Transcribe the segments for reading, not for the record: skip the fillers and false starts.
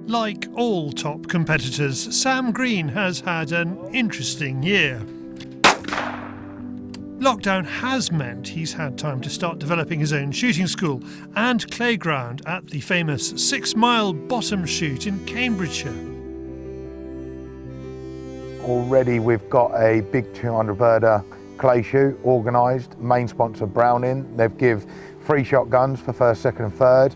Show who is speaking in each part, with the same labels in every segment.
Speaker 1: Like all top competitors, Sam Green has had an interesting year. Lockdown has meant he's had time to start developing his own shooting school and playground at the famous 6 Mile Bottom Shoot in Cambridgeshire.
Speaker 2: Already we've got a big 200-birder clay shoot organised, main sponsor Browning. They've give free shotguns for first, second and third.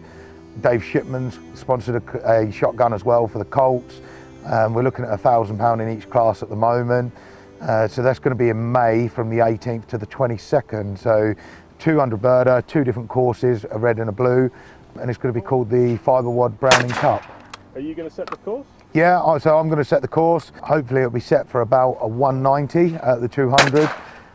Speaker 2: Dave Shipman's sponsored a shotgun as well for the Colts. We're looking at £1,000 in each class at the moment. So that's going to be in May from the 18th to the 22nd. So 200-birder, 2 different courses, a red and a blue, and it's going to be called the Fiberwad Browning Cup.
Speaker 3: Are you going to set the course?
Speaker 2: Yeah, so I'm going to set the course. Hopefully it'll be set for about a 190 at the 200.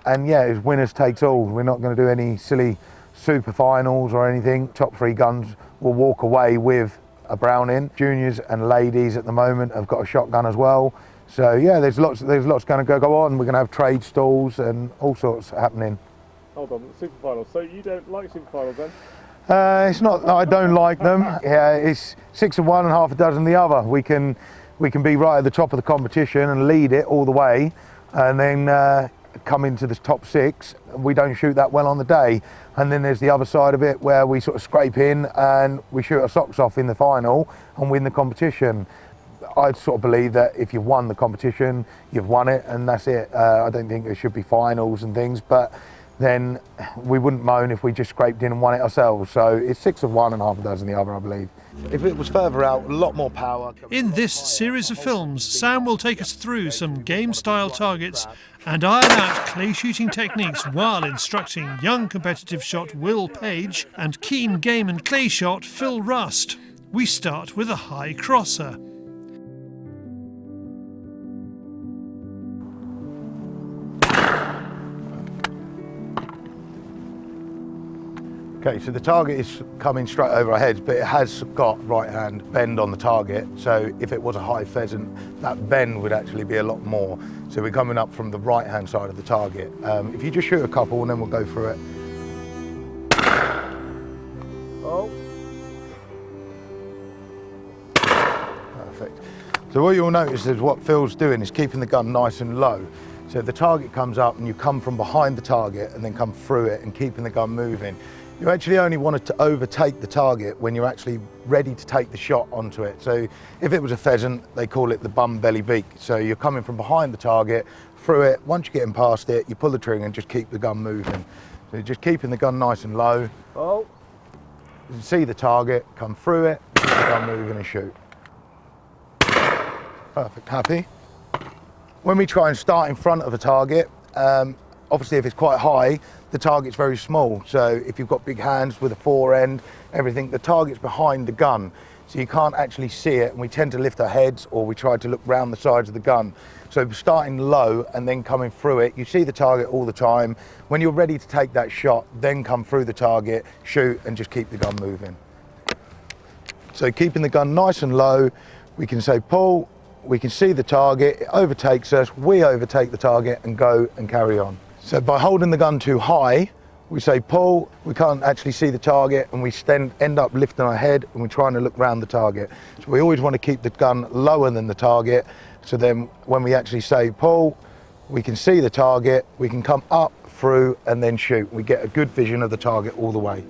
Speaker 2: And yeah, it's winners takes all. We're not going to do any silly super finals or anything. Top 3 guns will walk away with a Browning. Juniors and ladies at the moment have got a shotgun as well. So yeah, there's lots going to go on. We're going to have trade stalls and all sorts happening.
Speaker 3: Hold on, super finals. So you don't like super finals then?
Speaker 2: It's not that I don't like them. Yeah, it's 6 of one and half a dozen the other. We can be right at the top of the competition and lead it all the way, and then come into the top 6. We don't shoot that well on the day, and then there's the other side of it where we sort of scrape in and we shoot our socks off in the final and win the competition. I sort of believe that if you've won the competition, you've won it, and that's it. I don't think there should be finals and things, but then we wouldn't moan if we just scraped in and won it ourselves. So it's 6 of one and half a dozen the other, I believe. If it was further out, a lot more power.
Speaker 1: In this series of films, Sam will take us through some game-style targets and iron out clay shooting techniques while instructing young competitive shot Will Page and keen game and clay shot Phil Rust. We start with a high crosser.
Speaker 2: Okay, so the target is coming straight over our heads, but it has got right-hand bend on the target. So if it was a high pheasant, that bend would actually be a lot more. So we're coming up from the right-hand side of the target. If you just shoot a couple and then we'll go through it. Oh. Perfect. So what you'll notice is what Phil's doing is keeping the gun nice and low. So the target comes up and you come from behind the target and then come through it and keeping the gun moving. You actually only want it to overtake the target when you're actually ready to take the shot onto it. So if it was a pheasant, they call it the bum belly beak. So you're coming from behind the target, through it. Once you're getting past it, you pull the trigger and just keep the gun moving. So you're just keeping the gun nice and low. Oh. You can see the target, come through it, keep the gun moving and shoot. Perfect, happy. When we try and start in front of a target, obviously if it's quite high, the target's very small. So if you've got big hands with a forend, everything, the target's behind the gun. So you can't actually see it, and we tend to lift our heads or we try to look round the sides of the gun. So starting low and then coming through it, you see the target all the time. When you're ready to take that shot, then come through the target, shoot and just keep the gun moving. So keeping the gun nice and low, we can say pull, we can see the target, it overtakes us, we overtake the target and go and carry on. So by holding the gun too high, we say pull, we can't actually see the target and we end up lifting our head and we're trying to look round the target. So we always want to keep the gun lower than the target, so then when we actually say pull, we can see the target, we can come up, through and then shoot. We get a good vision of the target all the way.